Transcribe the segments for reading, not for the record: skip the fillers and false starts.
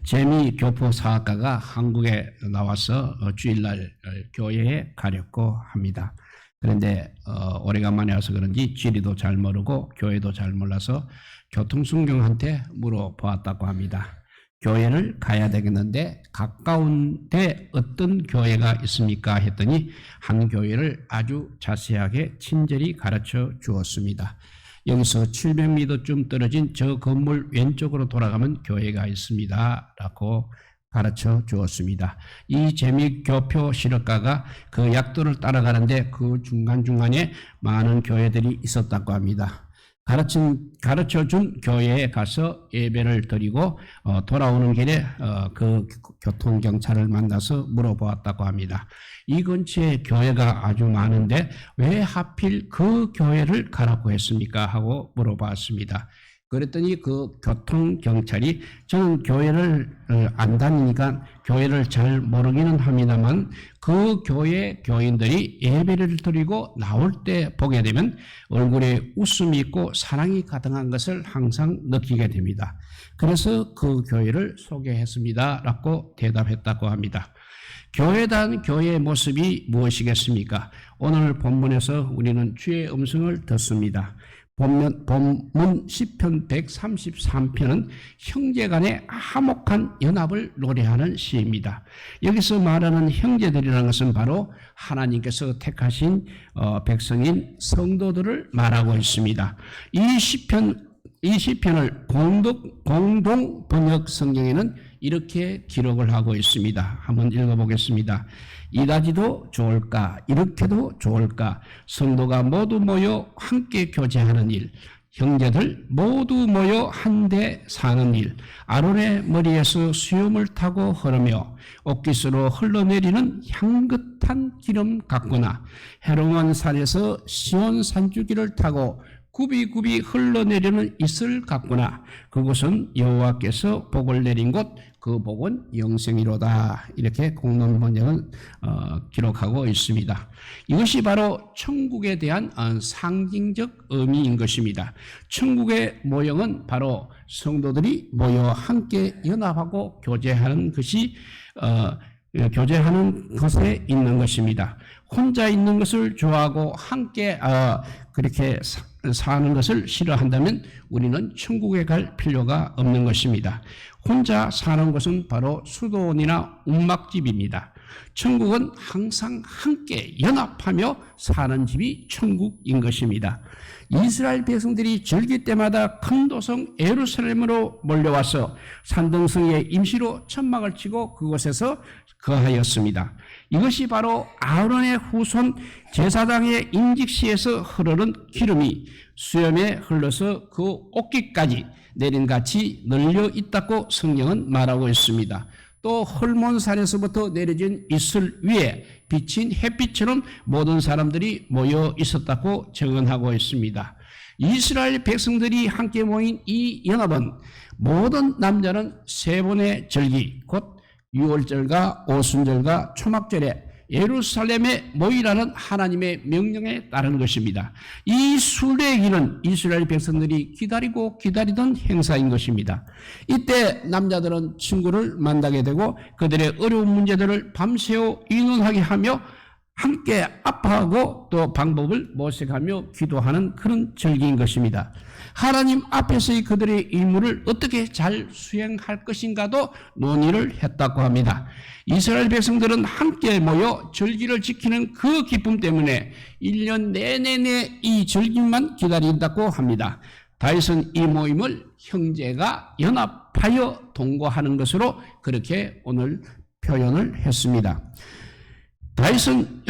재미교포 사학가가 한국에 나와서 주일날 교회에 가려고 합니다. 그런데 오래간만에 와서 그런지 지리도 잘 모르고 교회도 잘 몰라서 교통순경한테 물어보았다고 합니다. 교회를 가야 되겠는데 가까운데 어떤 교회가 있습니까? 했더니 한 교회를 아주 자세하게 친절히 가르쳐 주었습니다. 여기서 700m쯤 떨어진 저 건물 왼쪽으로 돌아가면 교회가 있습니다. 라고 가르쳐 주었습니다. 이 재미교포 실업가가 그 약도를 따라가는데 그 중간중간에 많은 교회들이 있었다고 합니다. 가르쳐준 교회에 가서 예배를 드리고 돌아오는 길에 그 교통경찰을 만나서 물어보았다고 합니다. 이 근처에 교회가 아주 많은데 왜 하필 그 교회를 가라고 했습니까? 하고 물어봤습니다. 그랬더니 그 교통경찰이 저는 교회를 안 다니니까 교회를 잘 모르기는 합니다만 그 교회 교인들이 예배를 드리고 나올 때 보게 되면 얼굴에 웃음이 있고 사랑이 가득한 것을 항상 느끼게 됩니다. 그래서 그 교회를 소개했습니다. 라고 대답했다고 합니다. 교회단 교회의 모습이 무엇이겠습니까? 오늘 본문에서 우리는 주의 음성을 듣습니다. 본문 시편 133편은 형제간의 화목한 연합을 노래하는 시입니다. 여기서 말하는 형제들이라는 것은 바로 하나님께서 택하신 백성인 성도들을 말하고 있습니다. 이 시편을 공동 번역 성경에는 이렇게 기록을 하고 있습니다. 한번 읽어보겠습니다. 이다지도 좋을까? 이렇게도 좋을까? 성도가 모두 모여 함께 교제하는 일, 형제들 모두 모여 한데 사는 일, 아론의 머리에서 수염을 타고 흐르며 옥깃으로 흘러내리는 향긋한 기름 같구나. 해롱한 산에서 시온 산줄기를 타고 굽이굽이 흘러내리는 이슬 같구나. 그곳은 여호와께서 복을 내린 곳, 그 복은 영생이로다. 이렇게 공론 번역은 기록하고 있습니다. 이것이 바로 천국에 대한 상징적 의미인 것입니다. 천국의 모형은 바로 성도들이 모여 함께 연합하고 교제하는 것이 교제하는 것에 있는 것입니다. 혼자 있는 것을 좋아하고 함께 그렇게 사는 것을 싫어한다면 우리는 천국에 갈 필요가 없는 것입니다. 혼자 사는 것은 바로 수도원이나 움막집입니다. 천국은 항상 함께 연합하며 사는 집이 천국인 것입니다. 이스라엘 백성들이 절기 때마다 큰 도성 예루살렘으로 몰려와서 산등성에 임시로 천막을 치고 그곳에서 거하였습니다. 이것이 바로 아론의 후손 제사장의 임직시에서 흐르는 기름이 수염에 흘러서 그 옥깃까지 내린같이 널려 있다고 성경은 말하고 있습니다. 또 헐몬산에서부터 내려진 이슬 위에 비친 햇빛처럼 모든 사람들이 모여 있었다고 증언하고 있습니다. 이스라엘 백성들이 함께 모인 이 연합은 모든 남자는 세 번의 절기, 곧 유월절과 오순절과 초막절에 예루살렘에 모이라는 하나님의 명령에 따르는 것입니다. 이 순례기는 이스라엘 백성들이 기다리고 기다리던 행사인 것입니다. 이때 남자들은 친구를 만나게 되고 그들의 어려운 문제들을 밤새워 의논하게 하며 함께 아파하고 또 방법을 모색하며 기도하는 그런 절기인 것입니다. 하나님 앞에서의 그들의 임무를 어떻게 잘 수행할 것인가도 논의를 했다고 합니다. 이스라엘 백성들은 함께 모여 절기를 지키는 그 기쁨 때문에 1년 내내 이 절기만 기다린다고 합니다. 다윗은 이 모임을 형제가 연합하여 동거하는 것으로 그렇게 오늘 표현을 했습니다. 다윗은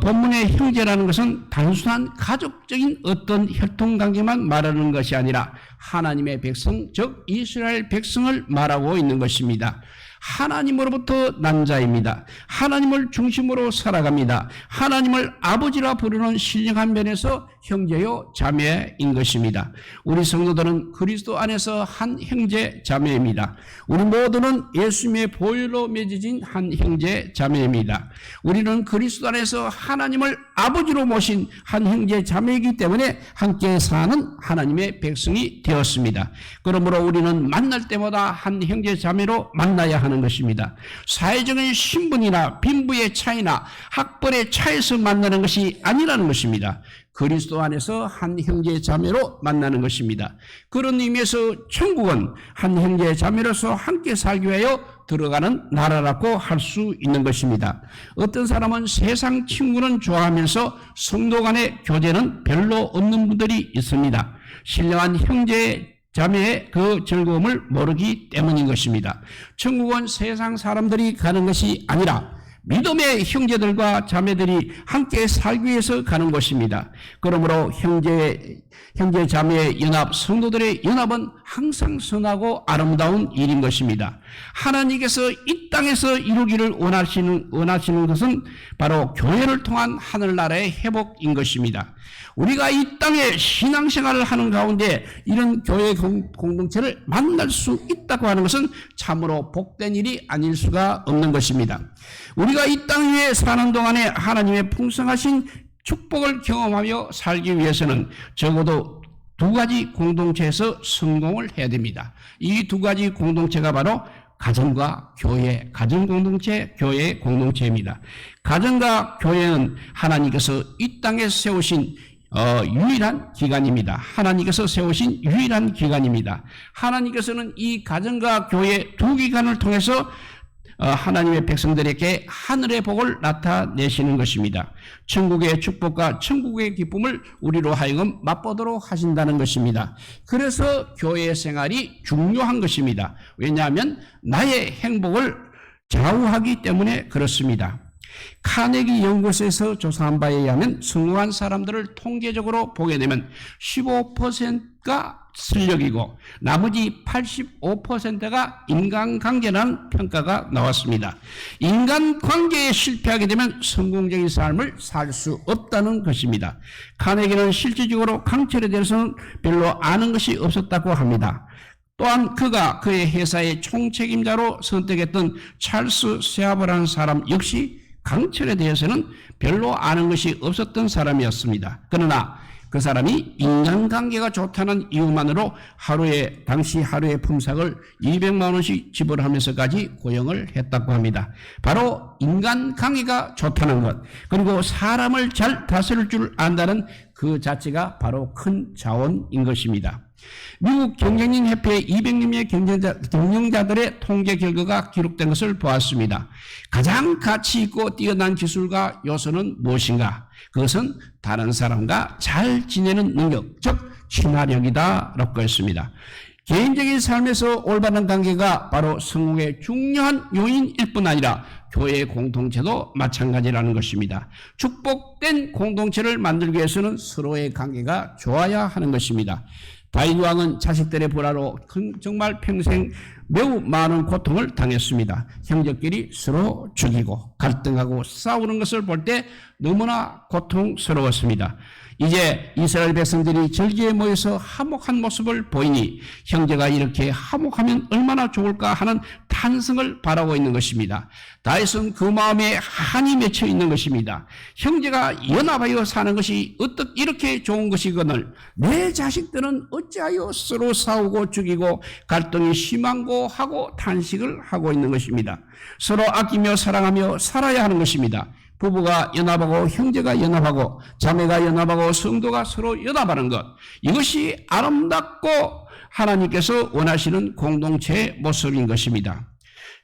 본문의 형제라는 것은 단순한 가족적인 어떤 혈통관계만 말하는 것이 아니라 하나님의 백성, 즉 이스라엘 백성을 말하고 있는 것입니다. 하나님으로부터 난 자입니다. 하나님을 중심으로 살아갑니다. 하나님을 아버지라 부르는 신령한 면에서 형제요 자매인 것입니다. 우리 성도들은 그리스도 안에서 한 형제 자매입니다. 우리 모두는 예수님의 보혈로 맺어진 한 형제 자매입니다. 우리는 그리스도 안에서 하나님을 아버지로 모신 한 형제 자매이기 때문에 함께 사는 하나님의 백성이 되었습니다. 그러므로 우리는 만날 때마다 한 형제 자매로 만나야 하는 것입니다. 사회적인 신분이나 빈부의 차이나 학벌의 차이에서 만나는 것이 아니라는 것입니다. 그리스도 안에서 한 형제 자매로 만나는 것입니다. 그런 의미에서 천국은 한 형제 자매로서 함께 살기 위하여 들어가는 나라라고 할 수 있는 것입니다. 어떤 사람은 세상 친구는 좋아하면서 성도 간의 교제는 별로 없는 분들이 있습니다. 신령한 형제 자매의 그 즐거움을 모르기 때문인 것입니다. 천국은 세상 사람들이 가는 것이 아니라 믿음의 형제들과 자매들이 함께 살기 위해서 가는 것입니다. 그러므로 형제 자매의 연합, 성도들의 연합은 항상 선하고 아름다운 일인 것입니다. 하나님께서 이 땅에서 이루기를 원하시는 것은 바로 교회를 통한 하늘나라의 회복인 것입니다. 우리가 이 땅에 신앙생활을 하는 가운데 이런 교회 공동체를 만날 수 있다고 하는 것은 참으로 복된 일이 아닐 수가 없는 것입니다. 우리가 이 땅 위에 사는 동안에 하나님의 풍성하신 축복을 경험하며 살기 위해서는 적어도 두 가지 공동체에서 성공을 해야 됩니다. 이 두 가지 공동체가 바로 가정과 교회, 가정공동체, 교회 공동체입니다. 가정과 교회는 하나님께서 이 땅에 세우신 유일한 기관입니다. 하나님께서 세우신 유일한 기관입니다. 하나님께서는 이 가정과 교회 두 기관을 통해서 하나님의 백성들에게 하늘의 복을 나타내시는 것입니다. 천국의 축복과 천국의 기쁨을 우리로 하여금 맛보도록 하신다는 것입니다. 그래서 교회 생활이 중요한 것입니다. 왜냐하면 나의 행복을 좌우하기 때문에 그렇습니다. 카네기 연구소에서 조사한 바에 의하면 성공한 사람들을 통계적으로 보게 되면 15%가 실력이고 나머지 85%가 인간관계라는 평가가 나왔습니다. 인간관계에 실패하게 되면 성공적인 삶을 살 수 없다는 것입니다. 카네기는 실질적으로 강철에 대해서는 별로 아는 것이 없었다고 합니다. 또한 그가 그의 회사의 총책임자로 선택했던 찰스 쉐아버라는 사람 역시 강철에 대해서는 별로 아는 것이 없었던 사람이었습니다. 그러나 그 사람이 인간관계가 좋다는 이유만으로 당시 하루의 품삯을 200만 원씩 지불하면서까지 고용을 했다고 합니다. 바로 인간관계가 좋다는 것, 그리고 사람을 잘 다스릴 줄 안다는 그 자체가 바로 큰 자원인 것입니다. 미국 경영인 협회 200명의 경영자들의 통계 결과가 기록된 것을 보았습니다. 가장 가치 있고 뛰어난 기술과 요소는 무엇인가? 그것은 다른 사람과 잘 지내는 능력, 즉 친화력이다라고 했습니다. 개인적인 삶에서 올바른 관계가 바로 성공의 중요한 요인일 뿐 아니라 교회 공동체도 마찬가지라는 것입니다. 축복된 공동체를 만들기 위해서는 서로의 관계가 좋아야 하는 것입니다. 다윗 왕은 자식들의 불화로 정말 평생 매우 많은 고통을 당했습니다. 형제끼리 서로 죽이고 갈등하고 싸우는 것을 볼 때 너무나 고통스러웠습니다. 이제 이스라엘 백성들이 절기에 모여서 화목한 모습을 보이니 형제가 이렇게 화목하면 얼마나 좋을까 하는 탄성을 바라고 있는 것입니다. 다윗은 그 마음에 한이 맺혀 있는 것입니다. 형제가 연합하여 사는 것이 어떻게 이렇게 좋은 것이거늘 내 자식들은 어찌하여 서로 싸우고 죽이고 갈등이 심한고 하고 탄식을 하고 있는 것입니다. 서로 아끼며 사랑하며 살아야 하는 것입니다. 부부가 연합하고 형제가 연합하고 자매가 연합하고 성도가 서로 연합하는 것, 이것이 아름답고 하나님께서 원하시는 공동체의 모습인 것입니다.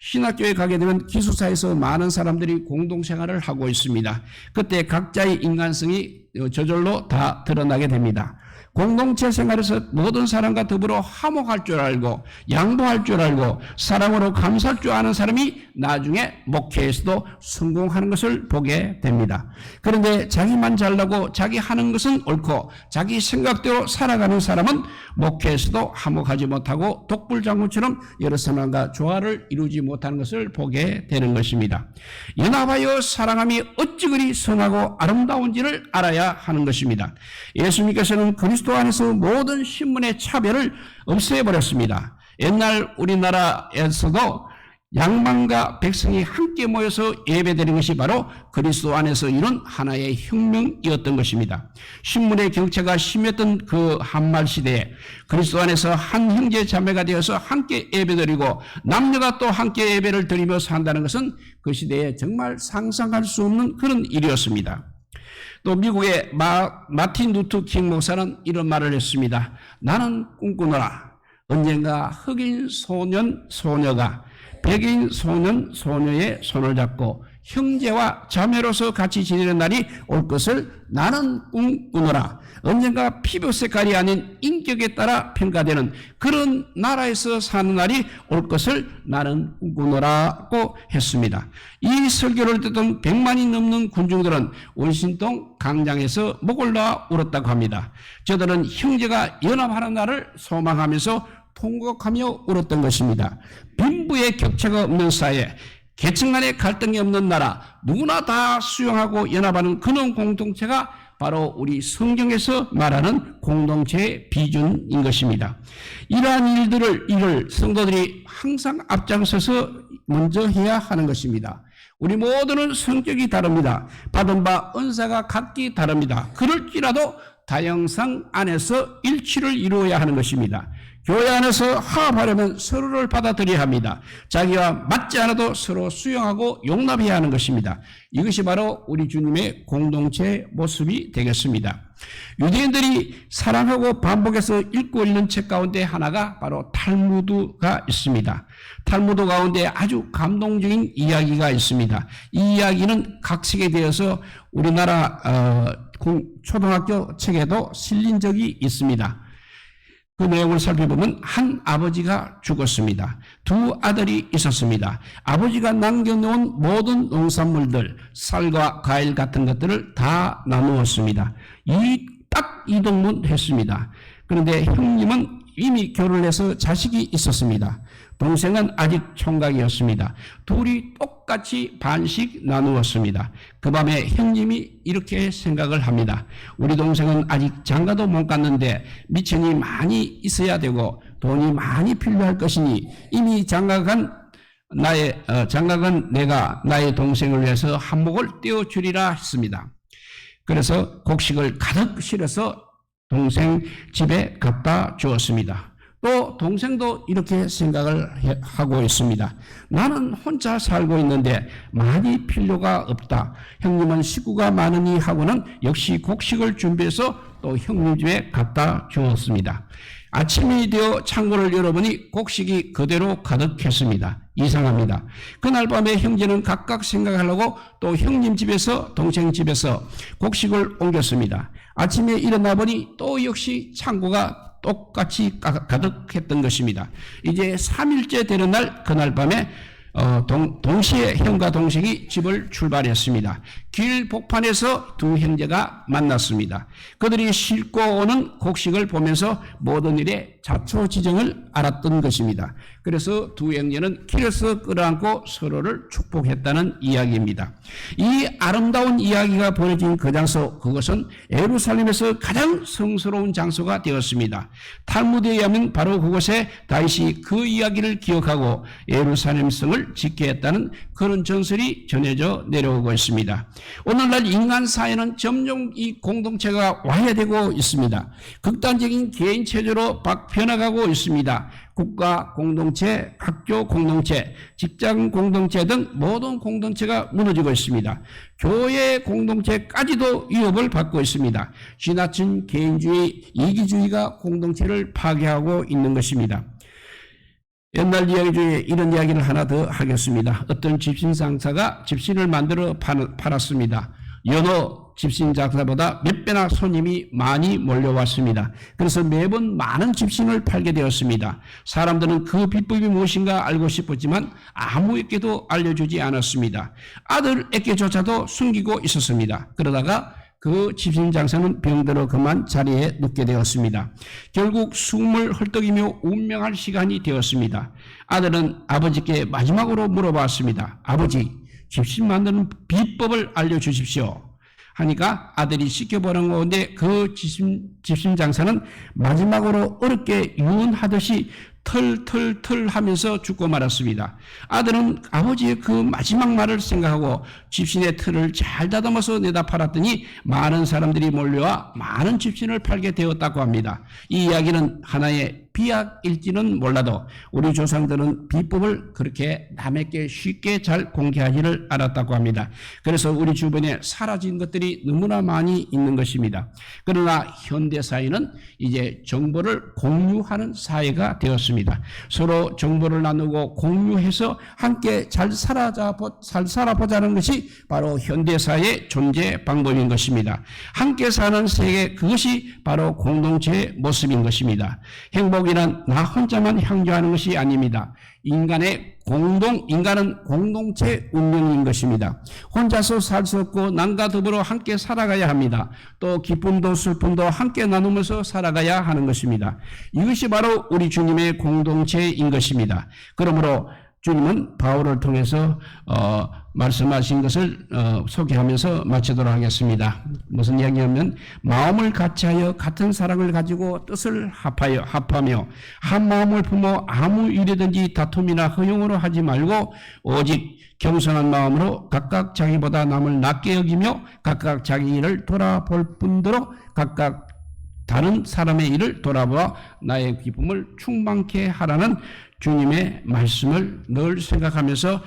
신학교에 가게 되면 기숙사에서 많은 사람들이 공동생활을 하고 있습니다. 그때 각자의 인간성이 저절로 다 드러나게 됩니다. 공동체 생활에서 모든 사람과 더불어 화목할 줄 알고 양보할 줄 알고 사랑으로 감사할 줄 아는 사람이 나중에 목회에서도 성공하는 것을 보게 됩니다. 그런데 자기만 잘나고 자기 하는 것은 옳고 자기 생각대로 살아가는 사람은 목회에서도 화목하지 못하고 독불장군처럼 여러 사람과 조화를 이루지 못하는 것을 보게 되는 것입니다. 연합하여 사랑함이 어찌 그리 선하고 아름다운지를 알아야 하는 것입니다. 예수님께서는 그리스도 안에서 모든 신분의 차별을 없애버렸습니다. 옛날 우리나라에서도 양반과 백성이 함께 모여서 예배드리는 것이 바로 그리스도 안에서 이룬 하나의 혁명이었던 것입니다. 신분의 격차가 심했던 그 한말 시대에 그리스도 안에서 한 형제 자매가 되어서 함께 예배드리고 남녀가 또 함께 예배를 드리며 산다는 것은 그 시대에 정말 상상할 수 없는 그런 일이었습니다. 또 미국의 마틴 루터 킹 목사는 이런 말을 했습니다. 나는 꿈꾸노라. 언젠가 흑인 소년 소녀가 백인 소년 소녀의 손을 잡고 형제와 자매로서 같이 지내는 날이 올 것을 나는 꿈꾸노라. 언젠가 피부 색깔이 아닌 인격에 따라 평가되는 그런 나라에서 사는 날이 올 것을 나는 꿈꾸노라고 했습니다. 이 설교를 듣던 100만이 넘는 군중들은 원신동 광장에서 목을 놓아 울었다고 합니다. 저들은 형제가 연합하는 날을 소망하면서 통곡하며 울었던 것입니다. 빈부의 격차가 없는 사회, 계층 간의 갈등이 없는 나라, 누구나 다 수용하고 연합하는 그런 공동체가 바로 우리 성경에서 말하는 공동체의 비준인 것입니다. 이러한 일을 성도들이 항상 앞장서서 먼저 해야 하는 것입니다. 우리 모두는 성격이 다릅니다. 받은 바 은사가 각기 다릅니다. 그럴지라도 다양성 안에서 일치를 이루어야 하는 것입니다. 교회 안에서 화합하려면 서로를 받아들여야 합니다. 자기와 맞지 않아도 서로 수용하고 용납해야 하는 것입니다. 이것이 바로 우리 주님의 공동체의 모습이 되겠습니다. 유대인들이 사랑하고 반복해서 읽고 있는 책 가운데 하나가 바로 탈무드가 있습니다. 탈무드 가운데 아주 감동적인 이야기가 있습니다. 이 이야기는 각색이 되어서 우리나라 초등학교 책에도 실린 적이 있습니다. 그 내용을 살펴보면 한 아버지가 죽었습니다. 두 아들이 있었습니다. 아버지가 남겨놓은 모든 농산물들, 쌀과 과일 같은 것들을 다 나누었습니다. 딱 이동문 했습니다. 그런데 형님은 이미 결혼해서 자식이 있었습니다. 동생은 아직 총각이었습니다. 둘이 똑같이 반씩 나누었습니다. 그 밤에 형님이 이렇게 생각을 합니다. 우리 동생은 아직 장가도 못 갔는데 미천이 많이 있어야 되고 돈이 많이 필요할 것이니 이미 장가간 내가 나의 동생을 위해서 한몫을 떼어주리라 했습니다. 그래서 곡식을 가득 실어서 동생 집에 갖다 주었습니다. 또 동생도 이렇게 생각을 하고 있습니다. 나는 혼자 살고 있는데 많이 필요가 없다. 형님은 식구가 많으니 하고는 역시 곡식을 준비해서 또 형님 집에 갖다 주었습니다. 아침이 되어 창고를 열어보니 곡식이 그대로 가득했습니다. 이상합니다. 그날 밤에 형제는 각각 생각하려고 또 형님 집에서 동생 집에서 곡식을 옮겼습니다. 아침에 일어나 보니 또 역시 창고가 똑같이 가득했던 것입니다. 이제 3일째 되는 날 그날 밤에 동시에 형과 동생이 집을 출발했습니다. 길 복판에서 두 형제가 만났습니다. 그들이 싣고 오는 곡식을 보면서 모든 일에 자초지정을 알았던 것입니다. 그래서 두 형제는 길에서 끌어안고 서로를 축복했다는 이야기입니다. 이 아름다운 이야기가 벌어진 그 장소, 그것은 예루살렘에서 가장 성스러운 장소가 되었습니다. 탈무드에 의하면 바로 그곳에 다윗이 그 이야기를 기억하고 예루살렘 성을 짓게 했다는 그런 전설이 전해져 내려오고 있습니다. 오늘날 인간 사회는 점점 이 공동체가 와해되고 있습니다. 극단적인 개인 체제로 변화가고 있습니다. 국가 공동체, 학교 공동체, 직장 공동체 등 모든 공동체가 무너지고 있습니다. 교회 공동체까지도 위협을 받고 있습니다. 지나친 개인주의, 이기주의가 공동체를 파괴하고 있는 것입니다. 옛날 이야기 중에 이런 이야기를 하나 더 하겠습니다. 어떤 집신 상사가 집신을 만들어 팔았습니다. 연어 집신장사보다 몇 배나 손님이 많이 몰려왔습니다. 그래서 매번 많은 집신을 팔게 되었습니다. 사람들은 그 비법이 무엇인가 알고 싶었지만 아무에게도 알려주지 않았습니다. 아들에게조차도 숨기고 있었습니다. 그러다가 그 집신장사는 병들어 그만 자리에 눕게 되었습니다. 결국 숨을 헐떡이며 운명할 시간이 되었습니다. 아들은 아버지께 마지막으로 물어봤습니다. 아버지, 집신 만드는 비법을 알려주십시오. 하니까 아들이 시켜보는 가운데 그 집신장사는 마지막으로 어렵게 유언하듯이 털 하면서 죽고 말았습니다. 아들은 아버지의 그 마지막 말을 생각하고 집신의 털을 잘 다듬어서 내다 팔았더니 많은 사람들이 몰려와 많은 집신을 팔게 되었다고 합니다. 이 이야기는 하나의 비약일지는 몰라도 우리 조상들은 비법을 그렇게 남에게 쉽게 잘 공개하지를 않았다고 합니다. 그래서 우리 주변에 사라진 것들이 너무나 많이 있는 것입니다. 그러나 현대사회는 이제 정보를 공유하는 사회가 되었습니다. 서로 정보를 나누고 공유해서 함께 잘 살아보자는 것이 바로 현대사회의 존재 방법인 것입니다. 함께 사는 세계, 그것이 바로 공동체의 모습인 것입니다. 행복이란 나 혼자만 향유하는 것이 아닙니다. 인간은 공동체 운명인 것입니다. 혼자서 살 수 없고 남과 더불어 함께 살아가야 합니다. 또 기쁨도 슬픔도 함께 나누면서 살아가야 하는 것입니다. 이것이 바로 우리 주님의 공동체인 것입니다. 그러므로 주님은 바울을 통해서 말씀하신 것을 소개하면서 마치도록 하겠습니다. 무슨 이야기냐면 마음을 같이하여 같은 사랑을 가지고 뜻을 합하며 한 마음을 품어 아무 일이든지 다툼이나 허용으로 하지 말고 오직 겸손한 마음으로 각각 자기보다 남을 낮게 여기며 각각 자기 일을 돌아볼 뿐더러 각각 다른 사람의 일을 돌아보아 나의 기쁨을 충만케 하라는 주님의 말씀을 늘 생각하면서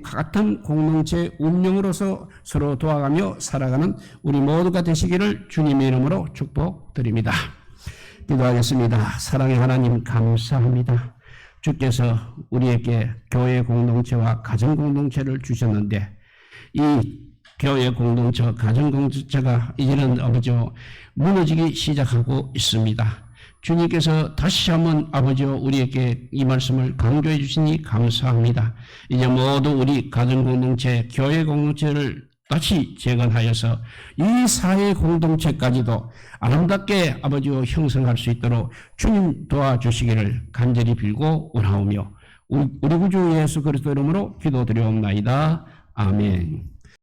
같은 공동체 운명으로서 서로 도와가며 살아가는 우리 모두가 되시기를 주님의 이름으로 축복드립니다. 기도하겠습니다. 사랑의 하나님 감사합니다. 주께서 우리에게 교회 공동체와 가정 공동체를 주셨는데 이 교회 공동체와 가정 공동체가 이제는 아버지요 무너지기 시작하고 있습니다. 주님께서 다시 한번 아버지요 우리에게 이 말씀을 강조해 주시니 감사합니다. 이제 모두 우리 가정 공동체, 교회 공동체를 다시 재건하여서 이 사회 공동체까지도 아름답게 아버지요 형성할 수 있도록 주님 도와주시기를 간절히 빌고 원하오며 우리 구주 예수 그리스도 이름으로 기도드리옵나이다. 아멘.